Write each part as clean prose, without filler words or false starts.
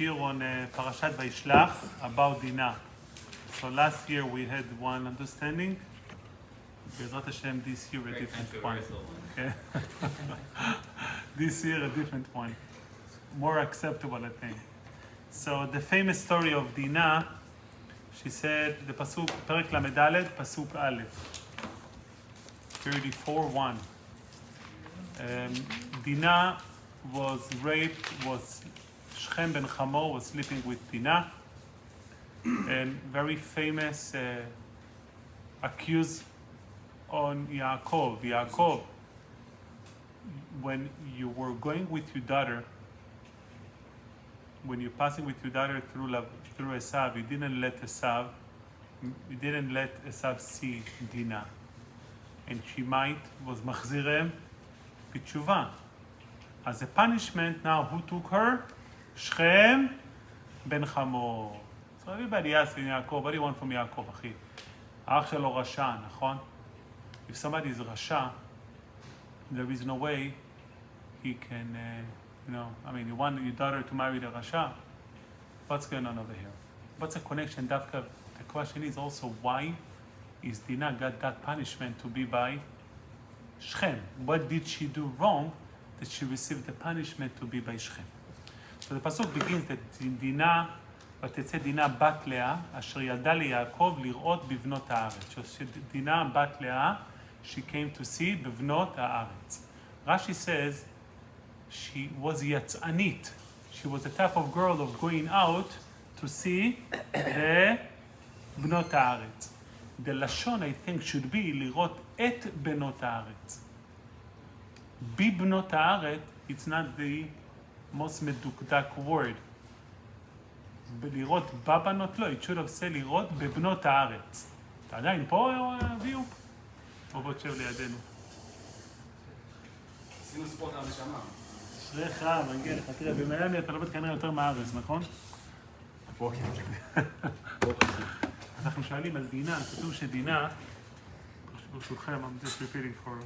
shir on Parashat Viשלח about Dinah. So last year we had one understanding. Bezrat Hashem, this year a different one. Okay. This year a different one. More acceptable, I think. So the famous story of Dinah, she said, the pasuk, Perek Lamed pasuk Aleph, 34:1. Dinah was raped, Shechem ben Hamor was sleeping with Dinah, and very famous accused on Yaakov. Yaakov, when you were going with your daughter, when you're passing with your daughter through Esav, you didn't let Esav see Dinah, and she was machzirem b'tshuva. As a punishment, now who took her? Shechem ben Hamor. So everybody asked Yaakov, what do you want from Yaakov, אחי? האח שלו רשע, נכון? If somebody is rasha, there is no way he can, you want your daughter to marry the rasha. What's going on over here? What's the connection? The question is also, why is Dinah got that punishment to be by Shechem? What did she do wrong that she received the punishment to be by Shechem? So the pasuk begins that Dinah, ותצא דינה בת לאה, אשר ילדה ליעקב לראות בבנות הארץ. שדינה בת לאה, she came to see בבנות הארץ. Rashi says she was יצאנית. She was the type of girl of going out to see בבנות הארץ. The לשון, I think, should be לראות את בנות הארץ. בבנות הארץ, it's not the most מדוקדק word. לראות בבנות לא, it should have said לראות בבנות הארץ. אתה עדיין פה או הביאו? או בוא תשב לידינו. עשינו ספורט על הנשמה. אשריך, מגיע לך, תראה, במיאמי אתה לומד כנראה יותר מהארץ, נכון? אנחנו שואלים על דינה, כתוב שדינה, ברשותכם, I'm just repeating for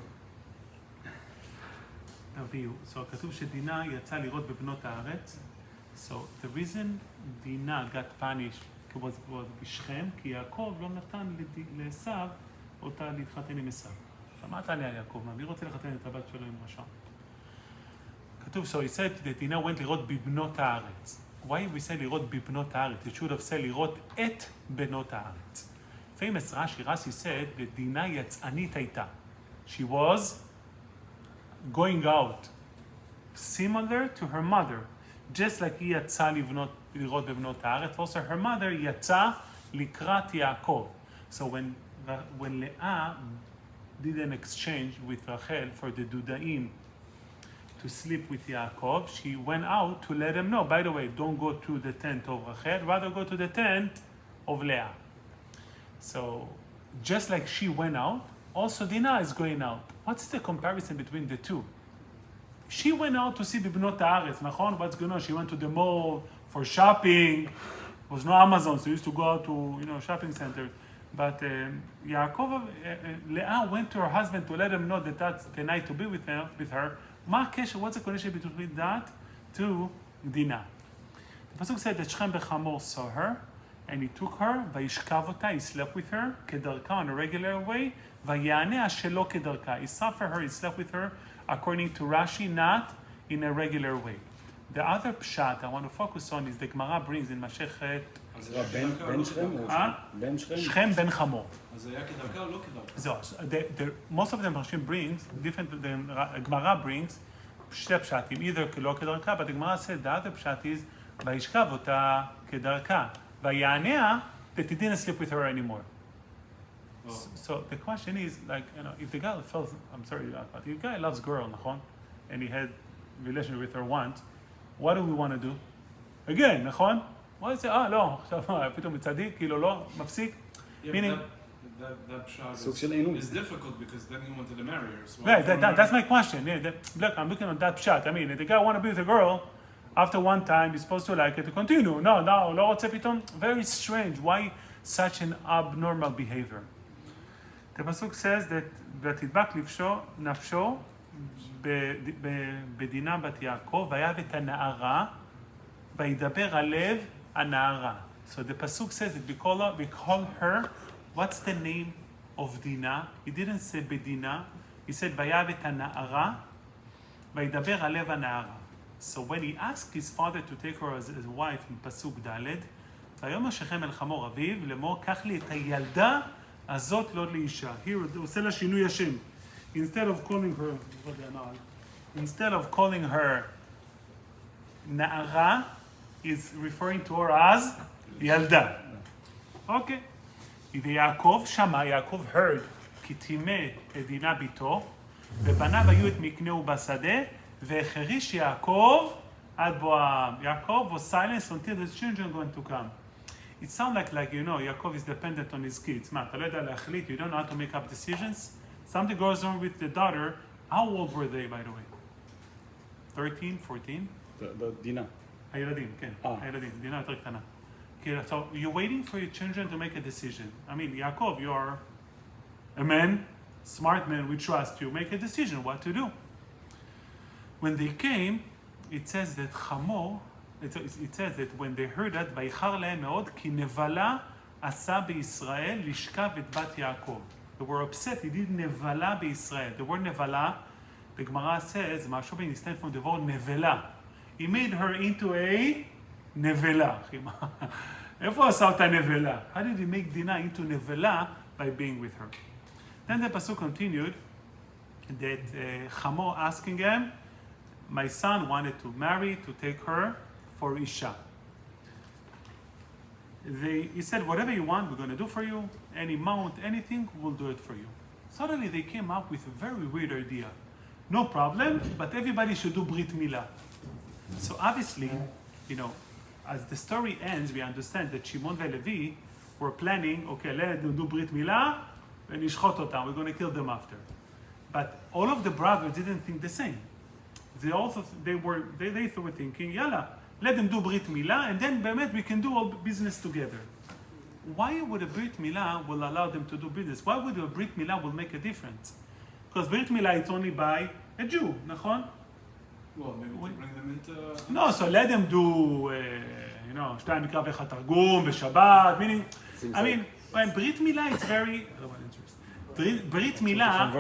הביאו. So כתוב שדינה יצא לראות בבנות הארץ. So the reason Dinah got punished was בשכם, כי יעקב לא נתן לעשיו אותה להתחתן עם עשיו. שמעת עליה יעקב, מי רוצה לחתן את הבת שלו עם רשע? כתוב, so he said that Dinah went לראות בבנות הארץ. Why we say לראות בבנות הארץ? It should have said לראות את בנות הארץ. Famous Rashi said that Dinah יצאנית הייתה. She was going out, similar to her mother. Just like היא יצאה לראות בבנות הארץ, also her mother יצאה לקראת יעקב. So when Leah did an exchange with Rachel for the Dudaim to sleep with Yaakov, she went out to let him know, by the way, don't go to the tent of Rachel, rather go to the tent of Leah. So just like she went out, also Dinah is going out. What's the comparison between the two? She went out to see בבנות הארץ, נכון? What's going on? She went to the mall for shopping. There was no Amazon, so she used to go out to, shopping center. But Leah went to her husband to let him know that that's the night to be with her. מה הקשר? What's the connection between that to Dinah? The pasuk said that Shechem ben Hamor saw her, and he took her, וישכב אותה, he slept with her, כדרכה, on a regular way, ויעניה שלא כדרכה. He suffered her, he slept with her, according to Rashi, not in a regular way. The other pshat I want to focus on is the Gemara brings in Masechet Shechem ben Hamor. אז היה כדרכה או לא כדרכה? Most of them Rashi brings, different than Gemara brings, שתי פשטים, either לא כדרכה, but the Gemara said the other pshat is, וישכב אותה כדרכה, ויעניה, that he didn't sleep with her anymore. So the question is, if the guy felt, but if the guy loves girl, נכון? And he had relation with her once, what do we want to do? Again, נכון? Why is it, לא, עכשיו, פתאום מצדי, כאילו לא, מפסיק? Meaning... That shot is difficult because then he wanted to marry her. So right, that's my question. Yeah, look, I'm looking at that shot. I mean, if the guy want to be with a girl, after one time, he's supposed to like it to continue. No, לא רוצה פתאום. Very strange. Why such an abnormal behavior? The pasuk says that ותדבק נפשו בדינה בת יעקב, ויבא את הנערה וידבר הלב הנערה. So the pasuk says that we call her, what's the name of Dinah? He didn't say Bedina. He said ויבט הנערה, וידבר הלב הנערה. So when he asked his father to take her as a wife in pasuk ד', ויאמר שכם אל חמור אביו לאמור קח לי את הילדה הזאת לא לאישה. Here הוא עושה לה שינוי השם. Instead of calling her נערה, is referring to her as ילדה. אוקיי. ויעקב שמע, יעקב heard, כי טימא את דינה ביתו, ובניו היו את מקנהו בשדה, והחריש יעקב עד בואם. יעקב was silent until the children going to come. It sounds like Yaakov is dependent on his kids. מה, אתה לא יודע להחליט, you don't know how to make up decisions? Something goes wrong with the daughter. How old were they, by the way? 13, 14? דינה. הילדים, כן. הילדים, דינה יותר קטנה. So you're waiting for your children to make a decision. I mean, Yaakov, you are a man, smart man, we trust you. Make a decision what to do. When they came, it says that Chamor, it says that when they heard that, ויחר להם מאוד, כי נבלה עשה בישראל לשכב את בת יעקב. They were upset, he did נבלה בישראל. The word נבלה, the Gemara says, משהו בין stand from the word נבלה. He made her into a נבלה. איפה עשה אותה נבלה? How did he make Dinah into נבלה? By being with her. Then the pasuk continued that Chamor asking him, my son wanted to marry, to take her for Isha. He said, whatever you want, we're going to do for you. Any mount, anything, we'll do it for you. Suddenly they came up with a very weird idea. No problem, but everybody should do Brit Milah. So obviously, as the story ends, we understand that Shimon and Levi were planning, okay, let them do Brit Milah, and nishchot otam, we're going to kill them after. But all of the brothers didn't think the same. They were thinking, yalla, let them do Brit Milah, and then באמת we can do all business together. Why would a Brit Milah will allow them to do business? Why would a Brit Milah will make a difference? Because Brit Milah it's only by a Jew, נכון? Well, maybe we bring them into... No, so let them do, שתיים מקרא ואחד תרגום בשבת, meaning, I mean, when Brit Milah it's very, Brit Milah,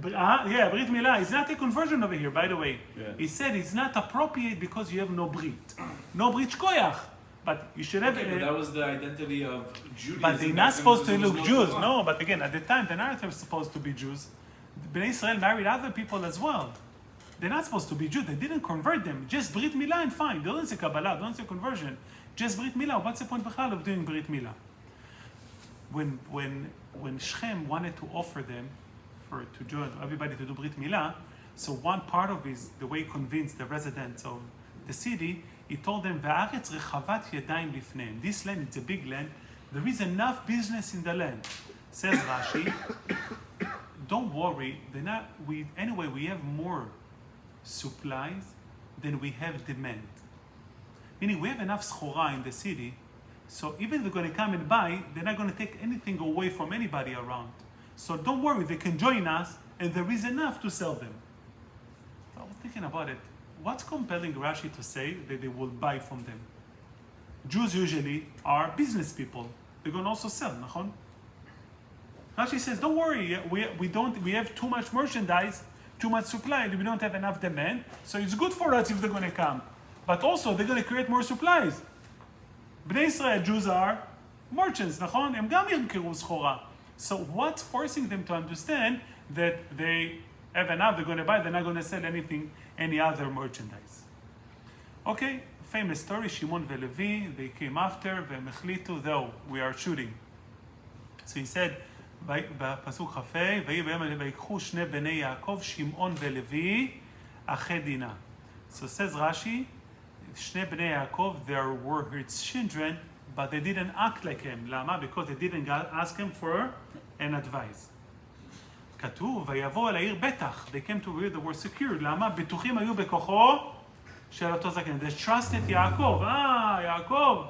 Brit Milah is not a conversion over here, by the way. Yeah. He said it's not appropriate because you have no Brit. No Brit Shkoyach. But you should have... Okay, but that was the identity of Judaism. But they're not supposed to look Jews. No, but again, at the time, the narrative was supposed to be Jews. Bnei Israel married other people as well. They're not supposed to be Jews. They didn't convert them. Just Brit Milah and fine. They don't say Kabbalah, don't say conversion. Just Brit Milah. What's the point of doing Brit Milah? When Shechem wanted to offer them to join everybody to do Brit Milah, so one part of the way he convinced the residents of the city, he told them, "Va'aretz rechavat yadayim lifneim." This land, it's a big land. There is enough business in the land. Says Rashi, don't worry. Anyway, we have more supplies than we have demand. Meaning we have enough schora in the city, so even if they're going to come and buy, they're not going to take anything away from anybody around. So don't worry, they can join us, and there is enough to sell them. So I was thinking about it. What's compelling Rashi to say that they will buy from them? Jews usually are business people. They're going to also sell, nachon? Rashi says, don't worry, we have too much merchandise, too much supply, we don't have enough demand, so it's good for us if they're going to come. But also, they're going to create more supplies. Bnei Israel, Jews are merchants, nachon? Em gam yimkeru schora. So what's forcing them to understand that they have enough, they're going to buy, they're not going to sell any other merchandise? Okay, famous story, Shimon and Levi, they came after, והם החליטו, זהו, we are shooting. So he said, בפסוק כ"ה, ויהי ביום אלה ויקחו שני בני יעקב, שמעון ולוי, אחי דינה. So says Rashi, שני בני יעקב, there were his children, but they didn't act like him. למה? Because they didn't ask him for an advice. כתוב, ויבוא אל העיר בטח. They came to where they were secured. למה? בטוחים היו בכוחו של אותו זקן. They trusted יעקב. יעקב.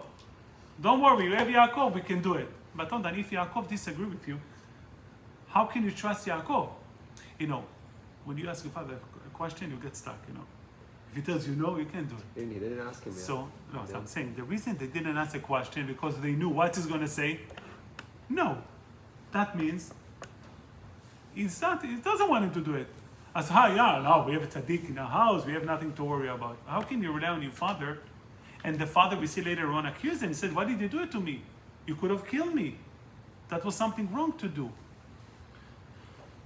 Don't worry, you have Yaakov, we can do it. But on that, if Yaakov disagree with you, how can you trust Yaakov? When you ask your father a question, you get stuck, If he tells you no, you can't do it. They didn't ask him yet. So I'm saying the reason they didn't ask a question because they knew what he's going to say. No, that means he doesn't want him to do it. As no, we have a tzaddik in our house, we have nothing to worry about. How can you rely on your father? And the father, we see later on, accused him and said, why did you do it to me? You could have killed me. That was something wrong to do.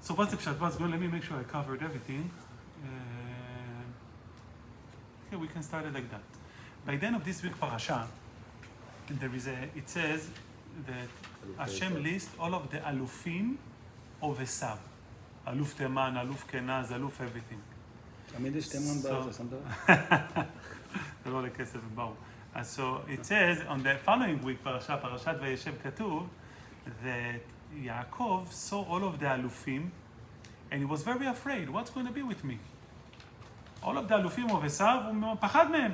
So what's the pshat? What's going? Let me make sure I covered everything. Okay, we can start it like that. By the end of this week parasha, it says that Hashem lists all of the alufim of Esav. Aluf Teman, Aluf Kenaz, Aluf everything. תמיד יש תימן בארץ, שמת לב? זה לא לכסף ובאו. אז so it says, on the following week, פרשת וישב כתוב, that Yaakov saw all of the alufim, and he was very afraid, what's going to be with me? all of the alufim of Esav, הוא פחד מהם.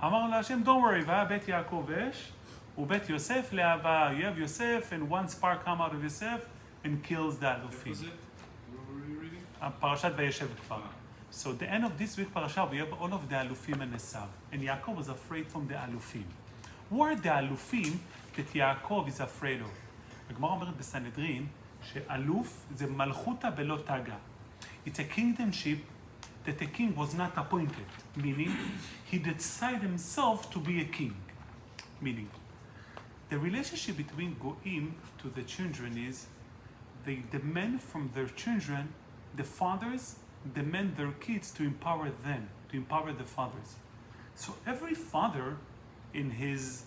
אמר להשם, don't worry, והיה בית יעקב אש, ובית יוסף להבה, you have Yosef, and one spark come out of Yosef, and kills the alufim. פרשת וישב כבר. So the end of this week parasha, we have all of the alufim and Esav. And Yaakov was afraid from the alufim. Who are the alufim that Yaakov is afraid of? הגמרא אומרת בסנהדרין, שאלוף זה מלכותא בלא תגא. It's a kingdomship that the king was not appointed. Meaning, he decided himself to be a king. Meaning, the relationship between Goim to the children is, they demand from their children, the fathers demand their kids to empower them, to empower the fathers. So every father is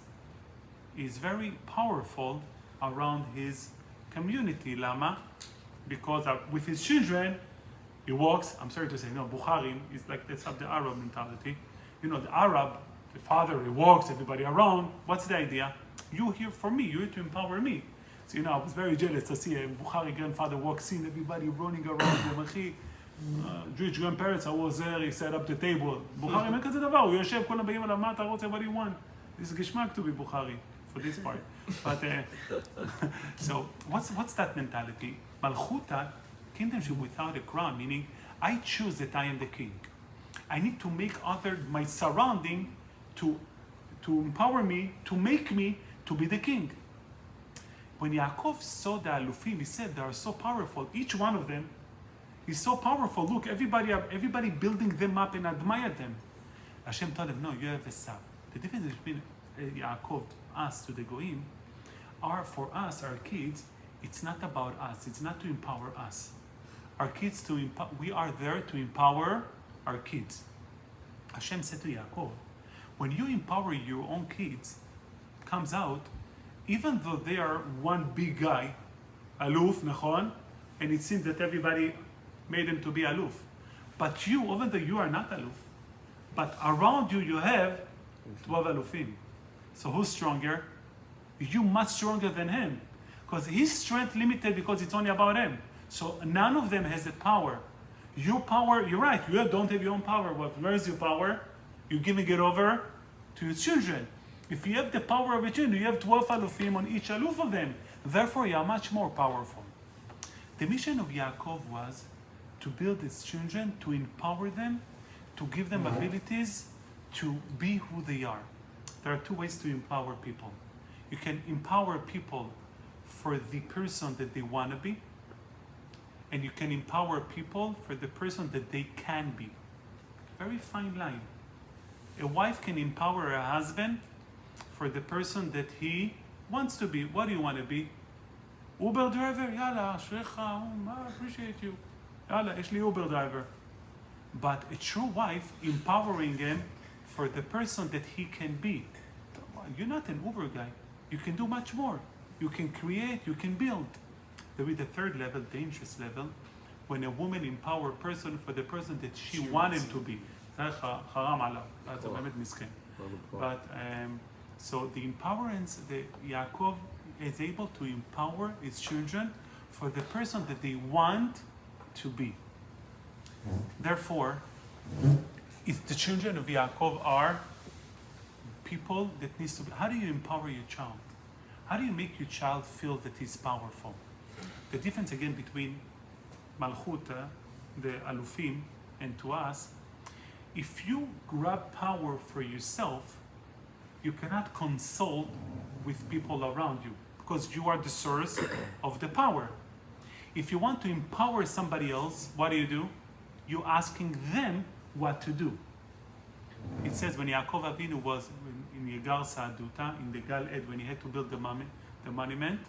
very powerful around his community. Lama? Because with his children, he walks, I'm sorry to say, no, Bukharim is like, that's the Arab mentality. You know, the Arab, the father, he walks everybody around. What's the idea? You're here for me, you're here to empower me. So, you know, I was very jealous to see a Bukhari grandfather walk, seeing everybody running around them. Jewish grandparents, I was there, he set up the table. Bukhari, אין כזה דבר, הוא יושב, כולם באים אליו, מה אתה רוצה, what do you want? This is geschmack to be Bukhari, for this part. But, so, what's that mentality? Malchuta, kingdomship without a crown, meaning, I choose that I am the king. I need to make my surrounding to empower me, to make me to be the king. When Yaakov saw the alufim, he said, they are so powerful, each one of them, he's so powerful. Look, everybody building them up and admire them. Hashem told him, no, you have Esav. The difference between Yaakov, us, to the Goim, are for us, our kids, it's not about us. It's not to empower us. Our kids, we are there to empower our kids. Hashem said to Yaakov, when you empower your own kids, comes out, even though they are one big guy, aluf, nachon, and it seems that everybody made him to be aluf. But you, even though you are not aluf, but around you, you have 12 alufim. So who's stronger? You much stronger than him. Because his strength limited because it's only about him. So none of them has the power. Your power, you're right, you don't have your own power. But where's your power? You're giving it over to your children. If you have the power of your children, you have 12 alufim on each aluf of them. Therefore, you are much more powerful. The mission of Yaakov was to build his children, to empower them, to give them abilities to be who they are. There are two ways to empower people. You can empower people for the person that they want to be, and you can empower people for the person that they can be. Very fine line. A wife can empower her husband for the person that he wants to be. What do you want to be? Uber driver? Yalla, shrecha, I appreciate you. Yalla, יש לי Uber driver. But a true wife empowering him for the person that he can be. You're not an Uber guy. You can do much more. You can create, you can build. There is the third level, dangerous level, when a woman empower a person for the person that she want him to be. That's באמת מסכן. But so the empowerance, Yaakov is able to empower his children for the person that they want to be. Therefore, if the children of Yaakov are people that needs to be, how do you empower your child? How do you make your child feel that he's powerful? The difference again between Malchuta, the Alufim, and to us, if you grab power for yourself, you cannot consult with people around you because you are the source of the power. If you want to empower somebody else, what do? You're asking them what to do. It says when Yaakov Avinu was in Yegar Sa'aduta, in the Gal Ed, when he had to build the monument,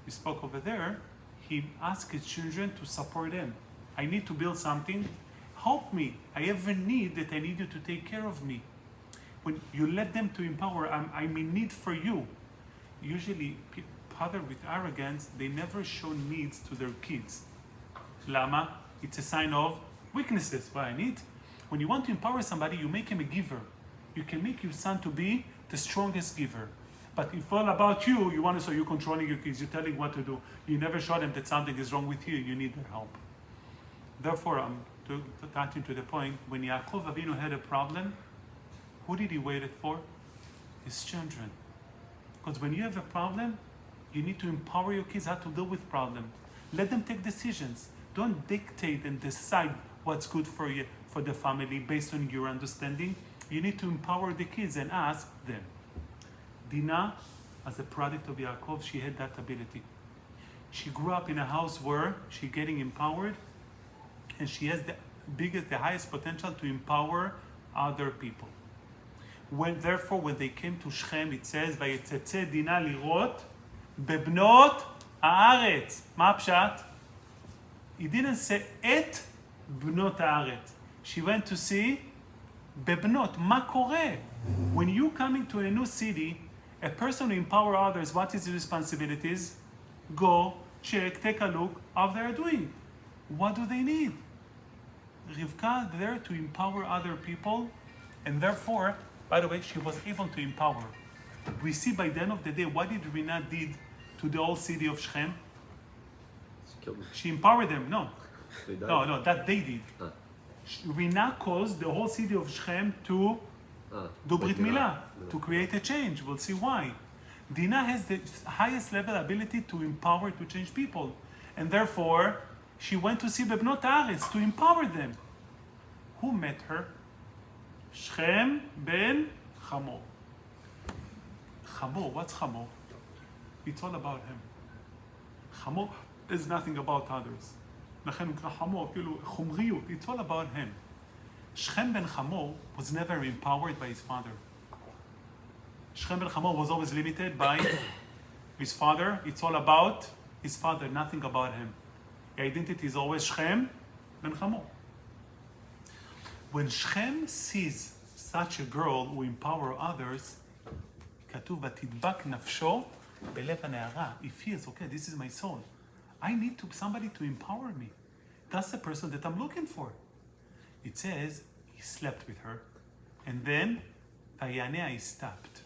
we spoke over there, he asked his children to support him. I need to build something, help me. I have a need that I need you to take care of me. When you let them to empower, I'm in need for you. Usually, father with arrogance, they never show needs to their kids. Lama, it's a sign of weaknesses. What I need? When you want to empower somebody, you make him a giver. You can make your son to be the strongest giver. But if all about you, you want to, so you're controlling your kids, you're telling what to do. You never show them that something is wrong with you, you need their help. Therefore, touching to the point, when Yaakov Avinu had a problem, who did he wait for? His children. Because when you have a problem, you need to empower your kids how to deal with problems. Let them take decisions. Don't dictate and decide what's good for you, for the family based on your understanding. You need to empower the kids and ask them. Dinah, as a product of Yaakov, she had that ability. She grew up in a house where she's getting empowered, and she has the highest potential to empower other people. Therefore, when they came to Shechem, it says, "Vayetzetse Dinah lirot bebnot haaretz." מה הפשט? He didn't say et bnot haaretz. She went to see bebnot. מה קורה? When you coming to a new city, a person who empower others, what is his responsibilities? Go, check, take a look how they are doing. What do they need? Rivka there to empower other people, and therefore, by the way, she was able to empower. We see by the end of the day, what did Rina did to the whole city of Shechem? She empowered them. No, that they did. Rina caused the whole city of Shechem to do Brit Milah, to create a change. We'll see why. Dinah has the highest level ability to empower, to change people. And therefore, she went to see Bebnot Haaretz to empower them. Who met her? Shechem ben Hamor. Hamor, what's Hamor? It's all about him. Hamor is nothing about others. לכן הוא נקרא חמור, כאילו חומריות, it's all about him. Shechem ben Hamor was never empowered by his father. Shechem ben Hamor was always limited by his father. It's all about his father, nothing about him. The identity is always Shechem ben Hamor. When Shechem sees such a girl who empower others, כתוב, ותדבק נפשו בלב הנערה. He feels, okay, this is my soul. I need somebody to empower me. That's the person that I'm looking for. It says, he slept with her, and then, ויעניה, he stopped.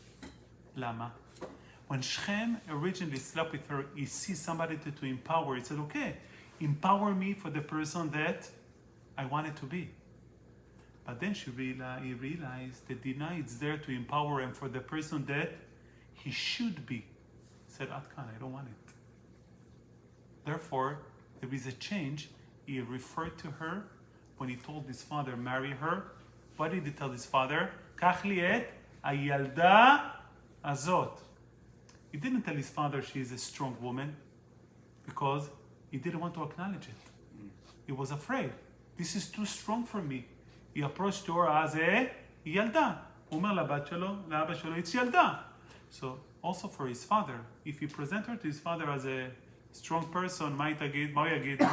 Lama. When Shechem originally slept with her, he sees somebody to empower. He said, okay, empower me for the person that I wanted to be. But then he realized that Dinah is there to empower him for the person that he should be. He said, Atkan, I don't want it. Therefore, there is a change. He referred to her when he told his father, marry her. What did he tell his father? Kach li et hayalda azot. He didn't tell his father she is a strong woman because he didn't want to acknowledge it. He was afraid. This is too strong for me. He approached her as a ילדה. הוא אומר לאבא שלו, it's ילדה. So, also for his father, if he present her to his father as a strong person, מה הוא יגיד?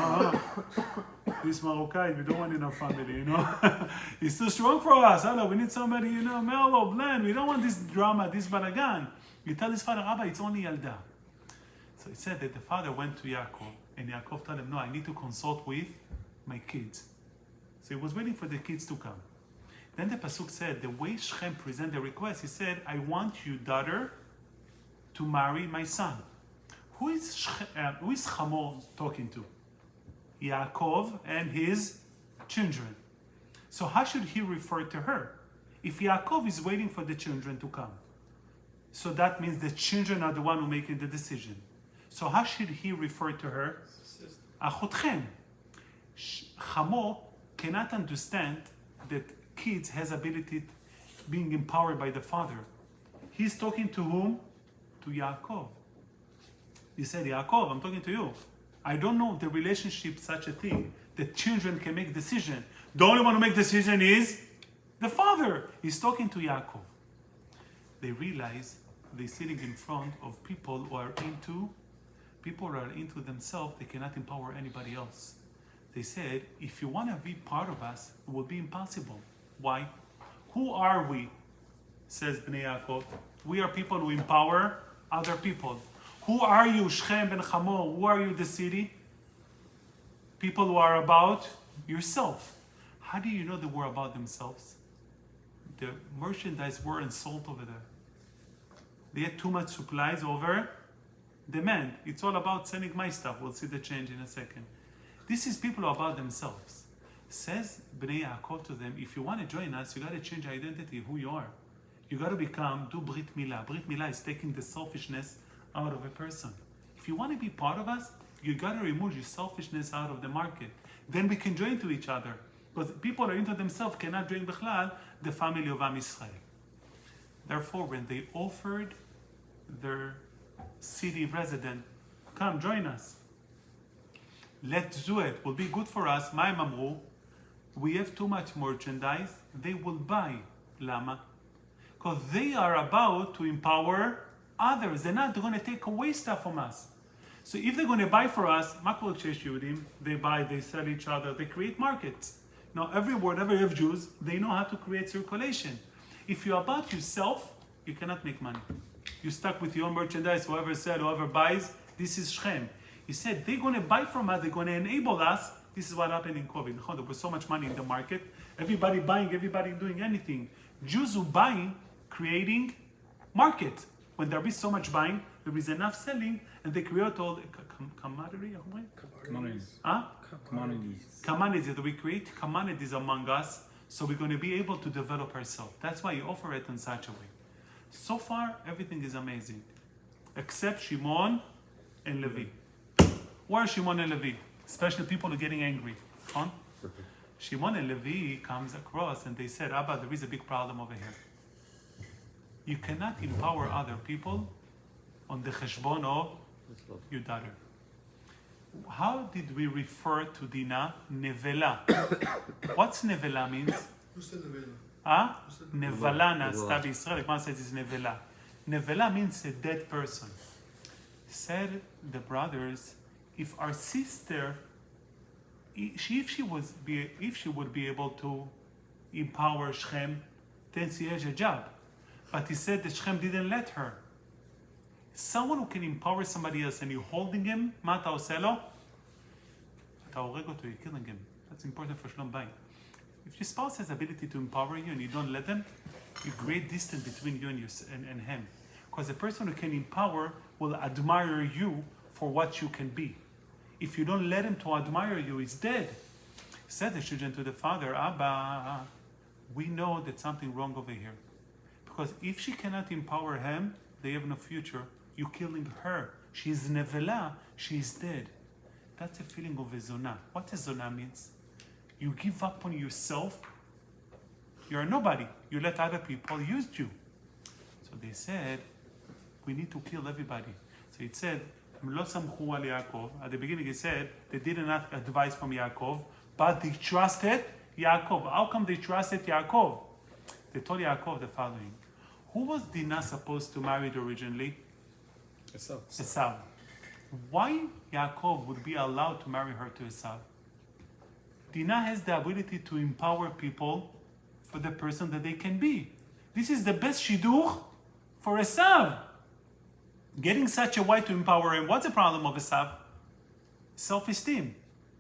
This Maroccai, we don't want in our family, you know? He's too strong for us. Hello, we need somebody, you know, mellow, bland. We don't want this drama, this balagan. You tell his father, Abba, it's only ילדה. So he said that the father went to Yaakov, and Yaakov told him, no, I need to consult with my kids. So he was waiting for the kids to come. Then the Pasuk said, the way Shechem presented the request, he said, I want you, daughter, to marry my son. Who is Hamor talking to? Yaakov and his children. So how should he refer to her? If Yaakov is waiting for the children to come, so that means the children are the one who making the decision. So how should he refer to her? Achotchem. Hamor cannot understand that kids has ability being empowered by the father. He's talking to whom? To Yaakov. He said, Yaakov, I'm talking to you. I don't know the relationship, such a thing, that children can make decision. The only one who make decision is the father. He's talking to Yaakov. They realize they're sitting in front of people who are into themselves. They cannot empower anybody else. They said, if you want to be part of us, it will be impossible. Why? Who are we? Says Bnei Yaakov. We are people who empower other people. Who are you, Shechem ben Hamor? Who are you, the city? People who are about yourself. How do you know they were about themselves? The merchandise weren't sold over there. They had too much supplies over demand. It's all about selling my stuff. We'll see the change in a second. This is people who are about themselves. Says Bnei Yaakov to them, if you want to join us, you got to change identity, who you are. You got to do Brit Milah. Brit Milah is taking the selfishness out of a person. If you want to be part of us, you got to remove your selfishness out of the market. Then we can join to each other. Because people are into themselves, cannot join Bechlal, the family of Am Yisrael. Therefore, when they offered their city resident, come join us. Let's do it. Will be good for us. My Mamru, we have too much merchandise. They will buy. Lama? Because they are about to empower others. They're not going to take away stuff from us. So if they're going to buy for us, they buy, they sell each other, they create markets. Now, wherever you have Jews, they know how to create circulation. If you're about yourself, you cannot make money. You're stuck with your own merchandise, whoever sells, whoever buys, this is Shechem. He said, they're going to buy from us, they're going to enable us. This is what happened in COVID. There was so much money in the market. Everybody buying, everybody doing anything. Jews who buying, creating market. When there is so much buying, there is enough selling, and they create all the commodities. We create commodities among us, so we're going to be able to develop ourselves. That's why you offer it in such a way. So far, everything is amazing, except Shimon and Levi. Why are Shimon and Levi? Especially people who are getting angry. Shimon and Levi comes across and they said, Abba, there is a big problem over here. You cannot empower other people on the cheshbon of your daughter. How did we refer to Dinah? Nevela. What's Nevela means? Who said Nevela? Nevala na'asta b'Yisrael. Gemara says it's Nevela. Nevela means a dead person. Said the brothers, if our sister, if she would be able to empower Shechem, then she has a job. But he said that Shechem didn't let her. Someone who can empower somebody else and you're holding him, מה אתה עושה לו? אתה הורג אותו, you're killing him. That's important for Shalom Bayit. If your spouse has the ability to empower you and you don't let them, you create distance between you and him. Because the person who can empower will admire you for what you can be. If you don't let him to admire you, he's dead. Said the children to the father, Abba, we know that something wrong over here. Because if she cannot empower him, they have no future. You're killing her. She's nevela. She's dead. That's a feeling of a zonah. What a zonah means? You give up on yourself. You're nobody. You let other people use you. So they said, we need to kill everybody. So it said, לא סמכו על יעקב. At the beginning it said, they didn't ask advice from Yaakov, but they trusted Yaakov. How come they trusted Yaakov? They told Yaakov the following. Who was Dinah supposed to marry originally? Esav. Why Yaakov would be allowed to marry her to Esav? Dinah has the ability to empower people for the person that they can be. This is the best shidduch for Esav. Getting such a wife to empower him. What's the problem of Esav? Self-esteem.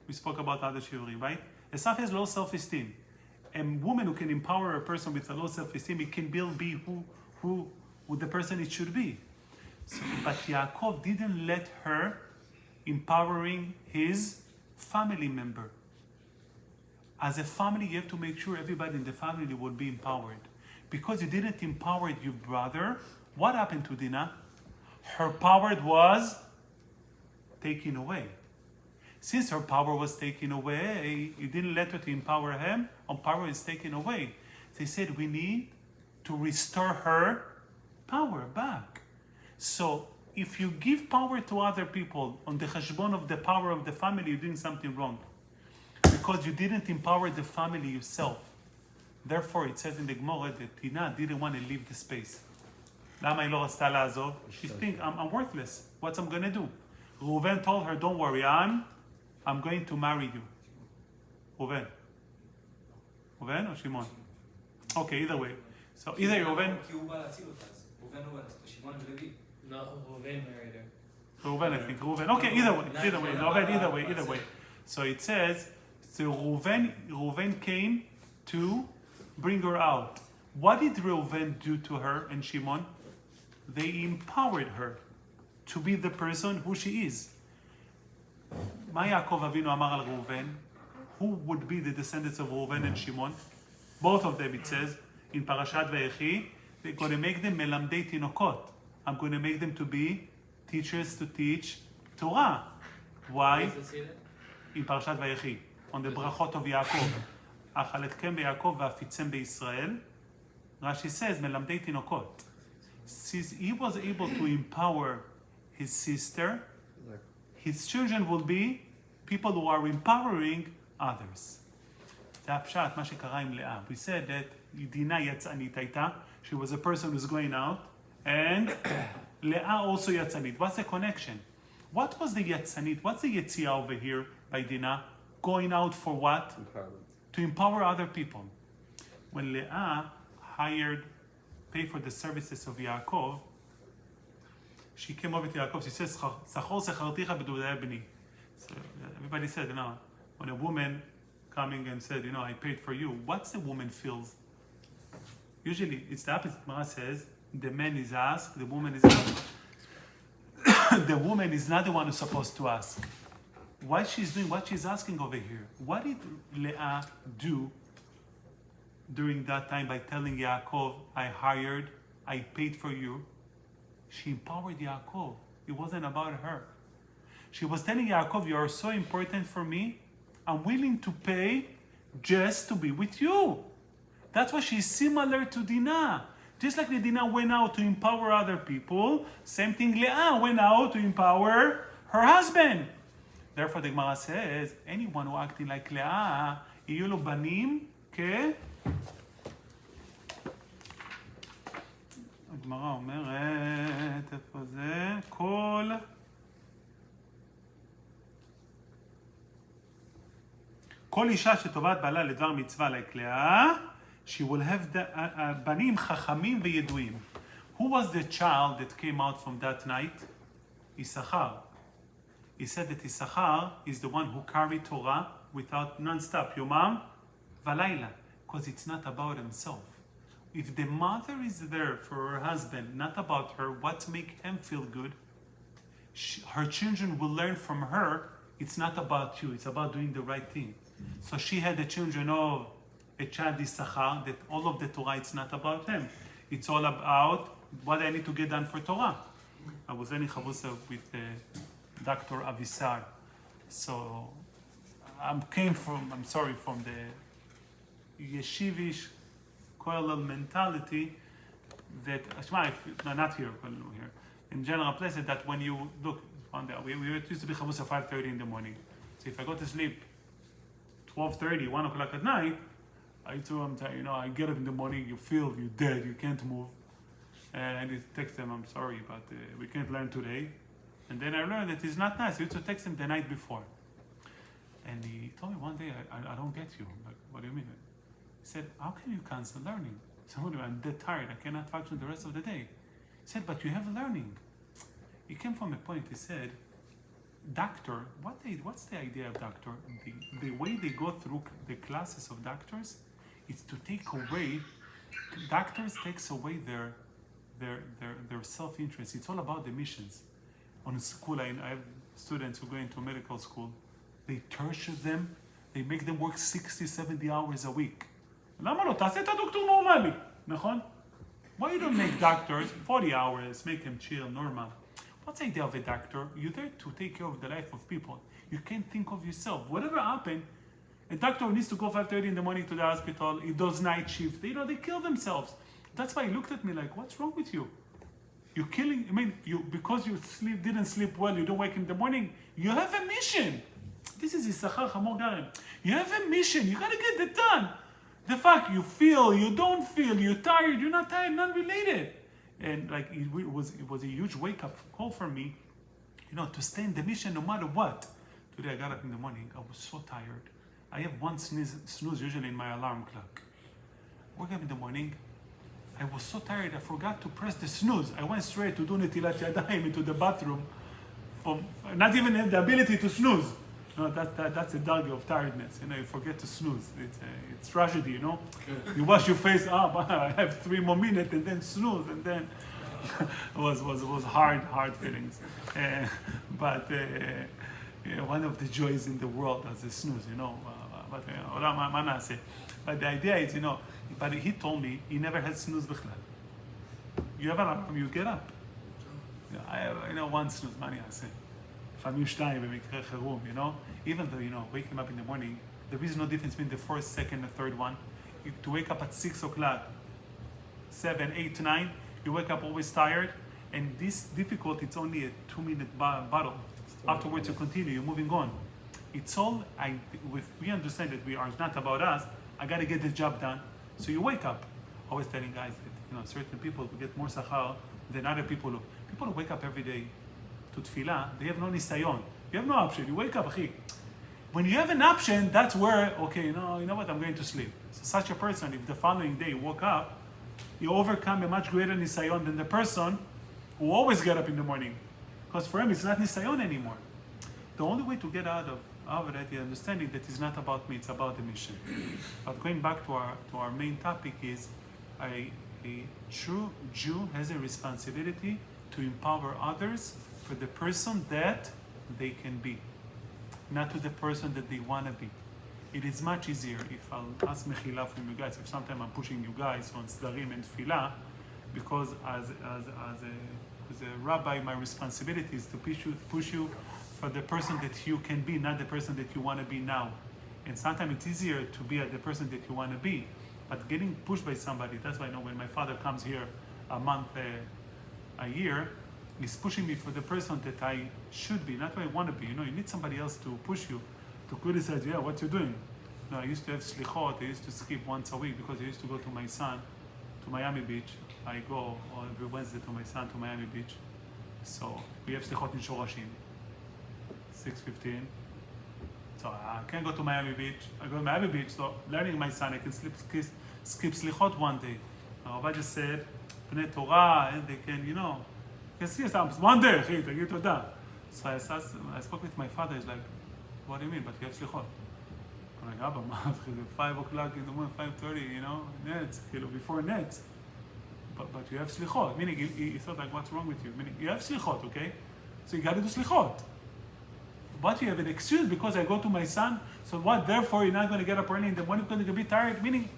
We spoke about other shiurim, right? Esav has low self-esteem. A woman who can empower a person with a low self-esteem, it can be who the person it should be. So, but Yaakov didn't let her empowering his family member. As a family, you have to make sure everybody in the family will be empowered. Because you didn't empower your brother, what happened to Dinah? Her power was taken away. Since her power was taken away, you didn't let her to empower him, her power is taken away. They said we need to restore her power back. So if you give power to other people on the cheshbon of the power of the family, you're doing something wrong. Because you didn't empower the family yourself. Therefore, it says in the Gemara that Tina didn't want to leave the space. למה היא לא רצתה לעזוב? She think, I'm worthless. What's I'm going to do? Reuven told her, don't worry, I'm going to marry you. Reuven or Shimon? Okay, either way. So either Reuven... כי הוא בא להציל אותה, אז ראובן הוא בא להציל אותה, שמעון ולוי. No, Reuven married her. Reuven, I think. Reuven. Okay, either way. So it says, so Reuven came to bring her out. What did Reuven do to her and Shimon? They empowered her to be the person who she is. מה יעקב אבינו אמר על ראובן? Who would be the descendants of Reuven and Shimon? Both of them, it says, in Parashat Vayechi, they're going to make them מלמדי תינוקות. I'm going to make them to be teachers to teach Torah. Why? Does it say that? In Parashat Vayechi, on the brachot of Yaakov. אכלתכם ביעקב ואפיצם בישראל. Rashi says, מלמדי תינוקות. He was able to empower his sister. His children will be people who are empowering others. זה הפשט, מה שקרה עם לאה. We said that דינה יצאנית הייתה. She was a person who's going out. And לאה also יצאנית. What's the connection? What was the יצאנית? What's the יציאה over here by דינה? Going out for what? Empowerment. To empower other people. When Leah paid for the services of Yaakov, she came over to Yaakov, she says, "Zachor secharticha b'dudei b'ni." So everybody said, when a woman coming and said, I paid for you, what's the woman feels? Usually it's the opposite. Mara says, the man is asked, the woman is asked. The woman is not the one who's supposed to ask. What she's doing, what she's asking over here. What did Leah do during that time by telling Yaakov, I paid for you? She empowered Yaakov. It wasn't about her. She was telling Yaakov, you are so important for me. I'm willing to pay just to be with you. That's why she's similar to Dinah. Just like the Dinah went out to empower other people, same thing Leah went out to empower her husband. Therefore, the Gemara says, anyone who acting like Leah, יהיו לו בנים הגמרא אומרת, איפה זה? כל אישה שטובת בעלה לדבר מצווה like לאה, she will have בנים חכמים וידועים. Who was the child that came out from that night? Issachar. He said that Issachar is the one who carried Torah without non-stop, Yomam Valayla, because it's not about himself. If the mother is there for her husband, not about her, what make him feel good, her children will learn from her, it's not about you, it's about doing the right thing. So she had the children of a child Issachar, that all of the Torah, it's not about him. It's all about what I need to get done for Torah. I was learning Chavrusa with Dr. Avisar. So I'm from the yeshivish kollel mentality that, not here, in general places, that when you look on that, we used to be Chavrusa 5:30 in the morning. So if I go to sleep 12:30, 1 o'clock at night, I get up in the morning, you feel you're dead, you can't move. And you text them, I'm sorry, but we can't learn today. And then I learned that it's not nice. You used to text him the night before. And he told me one day, I don't get you. Like, what do you mean? He said, how can you cancel learning? So I'm dead tired. I cannot function the rest of the day. He said, but you have learning. He came from a point, he said, doctor, what's the idea of doctor? The way they go through the classes of doctors is to take away, doctors takes away their self-interest. It's all about the missions. On school, I have students who go into medical school. They torture them. They make them work 60, 70 hours a week. למה לא? תעשה את הדוקטור נורמלי, נכון? Why you don't make doctors 40 hours, make them chill, normal? What's the idea of a doctor? You're there to take care of the life of people. You can't think of yourself. Whatever happened, A doctor who needs to go 5:30 in the morning to the hospital, he does night shift. You know, they kill themselves. That's why he looked at me like, what's wrong with you? You're killing, because you didn't sleep well, you don't wake in the morning, you have a mission. This is Yisachar Chamor Garem. You have a mission, you gotta get it done. The fact you feel, you don't feel, you're tired, you're not tired, not related. And like, it was a huge wake-up call for me, to stay in the mission no matter what. Today I got up in the morning, I was so tired. I have one snooze usually in my alarm clock. Woke up in the morning, I was so tired, I forgot to press the snooze. I went straight to do Netilat Yadayim into the bathroom, not even the ability to snooze. That's a dog of tiredness. You forget to snooze. It's tragedy, Okay. You wash your face up, I have 3 more minutes, and then snooze, and then it was hard feelings. But one of the joys in the world is the snooze, But the idea is, but he told me he never had snooze bichlal. You have an alarm, you get up. I have, one snooze, מה אני אעשה? לפעמים 2 במקרה חירום, Even though, waking up in the morning, there is no difference between the first, second, and third one. To wake up at 6 o'clock, 7, 8, 9, you wake up always tired, and this difficult, it's only a 2-minute battle. Afterwards, you continue, you're moving on. It's all, we understand that we are not about us, I gotta get the job done. So you wake up. Always telling guys that, certain people get more sachar than other people. People who wake up every day to tefillah, they have no nisayon. You have no option. You wake up, akhi. When you have an option, that's where, okay, you know what, I'm going to sleep. So such a person, if the following day you woke up, you overcome a much greater nisayon than the person who always get up in the morning. Because for him, it's not nisayon anymore. The only way to get out of it, the understanding that it's not about me, it's about the mission. But going back to our main topic is, a true Jew has a responsibility to empower others for the person that they can be, not to the person that they want to be. It is much easier if I'll ask mechila from you guys, if sometimes I'm pushing you guys on sdarim and tefillah, because as a rabbi, my responsibility is to push you for the person that you can be, not the person that you want to be now. And sometimes it's easier to be the person that you want to be. But getting pushed by somebody, that's why I know when my father comes here a month, a year, he's pushing me for the person that I should be, not what I want to be. You need somebody else to push you, to criticize you, what you're doing. I used to have slichot, I used to skip once a week because I used to go to my son, to Miami Beach. I go every Wednesday to my son to Miami Beach. So we have slichot in Shorashim. 6:15. So I can't go to Miami Beach. I go to Miami Beach, so learning my son, I can skip slichot one day. Rabbi just said, Bnei Torah, and they can, can see us one day, תגיד תודה. So I spoke with my father, he's like, what do you mean? But you have slichot. I'm like, Abba, 5 o'clock in the morning, 5:30, nets, before nets. But you have slichot, meaning he thought like, what's wrong with you? Meaning you have slichot, okay? So you got to do slichot. But you have an excuse because I go to my son, so what? Therefore, you're not going to get up early in the morning because you're going to be tired. Meaning,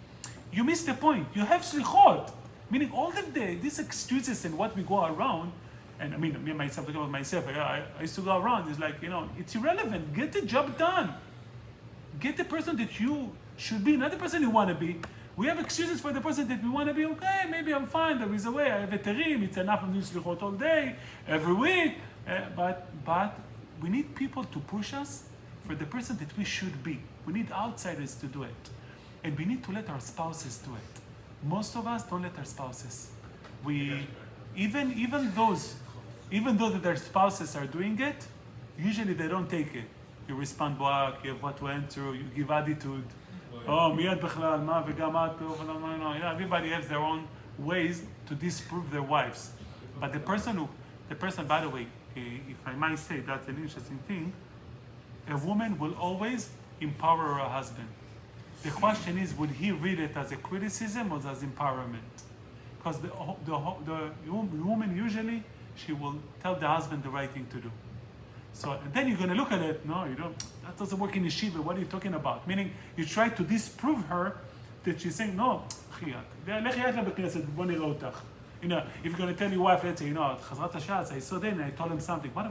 you missed the point. You have slichot. Meaning, all of these excuses and what we go around, and me and myself, talking about myself, I used to go around, it's like, it's irrelevant. Get the job done. Get the person that you should be, not the person you want to be. We have excuses for the person that we want to be. Okay, maybe I'm fine. There is a way. I have a terim. It's enough of doing slichot all day, every week. But we need people to push us for the person that we should be. We need outsiders to do it. And we need to let our spouses do it. Most of us don't let our spouses. Even those that their spouses are doing it, usually they don't take it. You respond back, you have what to answer, you give attitude. מיד בכלל, מה וגם את, everybody has their own ways to disprove their wives. But the person, by the way, if I might say, that's an interesting thing, a woman will always empower her husband. The question is, would he read it as a criticism or as empowerment? Because the woman usually, she will tell the husband the right thing to do. So and then you're going to look at it, no, you don't, that doesn't work in yeshiva, what are you talking about? Meaning, you try to disprove her that she's saying, no, if you're going to tell your wife, let's say, חזרת הש"ס, I saw then, I told him something. מה,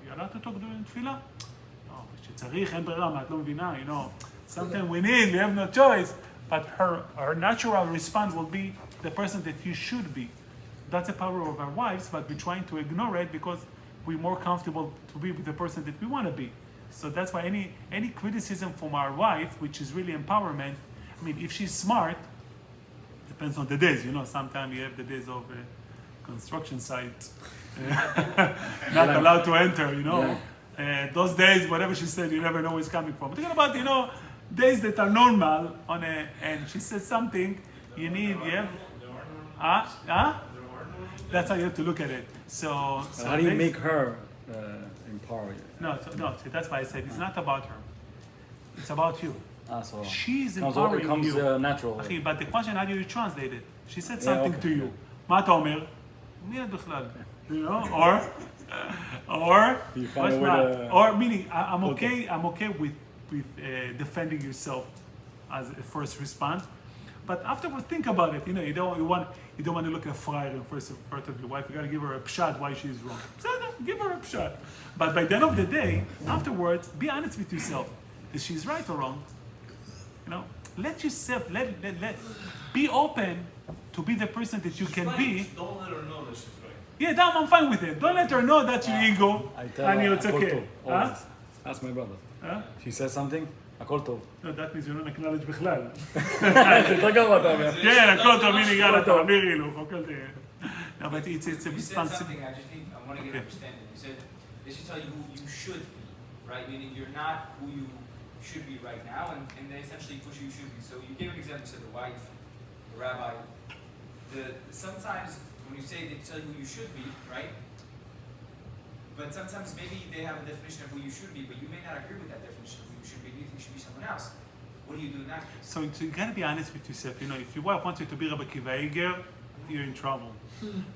ידעת אותו during תפילה? לא, שצריך, אין ברירה, מה, את לא מבינה, Sometimes we have no choice. But her natural response will be the person that you should be. That's the power of our wives, but we're trying to ignore it because we're more comfortable to be with the person that we want to be. So that's why any criticism from our wife, which is really empowerment, I mean, if she's smart, depends on the days, sometimes you have the days of construction site, not allowed to enter, those days, whatever she said, you never know where it's coming from. Think about, days that are normal, and she said something, that's how you have to look at it. So how do you make her empower you? No, see, that's why I said it's not about her. It's about you. So She's it empowering comes you. natural. אחי, but the question, how do you translate it? She said something okay. to you. מה אתה אומר? מי את בכלל? Or You find a way to- or meaning I'm okay with defending yourself as a first response. But afterwards, think about it. You don't want to look at fryer in front of your wife. You got to give her a pshat why she's wrong. So give her a pshat. But by the end of the day, afterwards, be honest with yourself. Is she's right or wrong? Let yourself be open to be the person that you can be. Don't let her know that she's right. Yeah, I'm fine with it. Don't let her know that your ego I tell and her, it's okay. הכל טוב, always. Ask my brother. Huh? She says something, הכל טוב. No, that means you don't acknowledge בכלל. זה יותר גרוע, אתה אומר. כן, הכל טוב, הנה יאללה, תעבירי לו, הכל טוב. No, but it's a You said responsibility. something, I want to get an understanding. You said, they should tell you who you should be, right? Meaning you're not who you should be right now, and they essentially push you should be. So you gave an example, you said the wife, the rabbi. Sometimes when you say they tell you who you should be, right? But sometimes maybe they have a definition of who you should be, but you may not agree with that definition of who you should be. You think you should be someone else. What do you do in that case? So you gotta be honest with yourself. If your wife wants you to be Rabbi Kiva Eger, you're in trouble.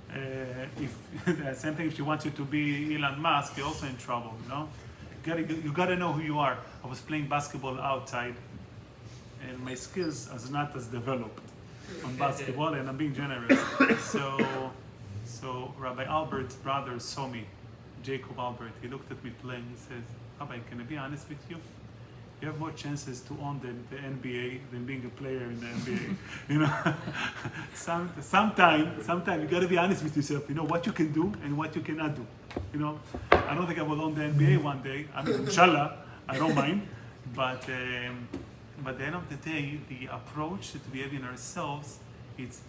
The same thing if she wants you to be Elon Musk, you're also in trouble. You gotta know who you are. I was playing basketball outside, and my skills are not as developed on basketball, and I'm being generous. So Rabbi Albert's brother saw me, Jacob Albert. He looked at me playing. He says, "Rabbi, can I be honest with you? You have more chances to own the NBA than being a player in the NBA. Sometimes you gotta be honest with yourself. What you can do and what you cannot do. I don't think I will own the NBA one day. I mean, inshallah, I don't mind. But at the end of the day, the approach that we have in ourselves, it's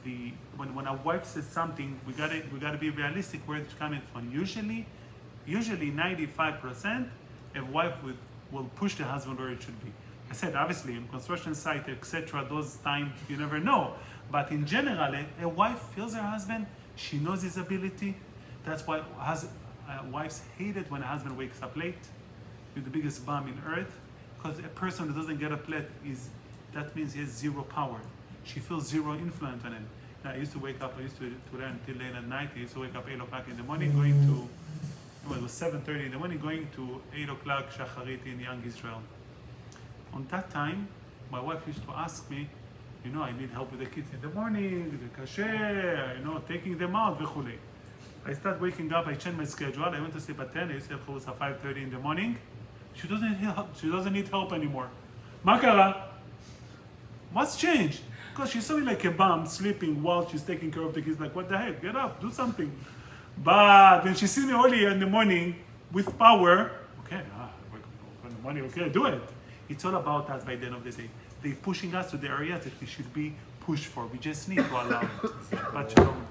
when our wife says something, we gotta be realistic where it's coming from. Usually 95%, a wife will push the husband where it should be. I said, obviously, in construction site, etc., those times, you never know. But in general, a wife feels her husband, she knows his ability. That's why wives hate it when a husband wakes up late. You're the biggest bomb in earth. Because a person who doesn't get up late, that means he has zero power. She feels zero influence on him. Now, I used to learn till late at night. I used to wake up 8 o'clock in the morning, it was 7:30 in the morning, going to 8 o'clock Shacharit in Young Israel. On that time, my wife used to ask me, I need help with the kids in the morning, the kasher, taking them out, וכולי. I start waking up, I change my schedule, I went to sleep at 10, I used to have chuvos at 5:30 in the morning. She doesn't need help anymore. מה קרה? What's changed? Because she saw me like a bum sleeping while she's taking care of the kids. Like, what the heck? Get up, do something. But when she sees me early in the morning with power, okay, wake up in the morning, okay, do it. It's all about us by the end of the day. They're pushing us to the areas that we should be pushed for. We just need to allow it. But shalom.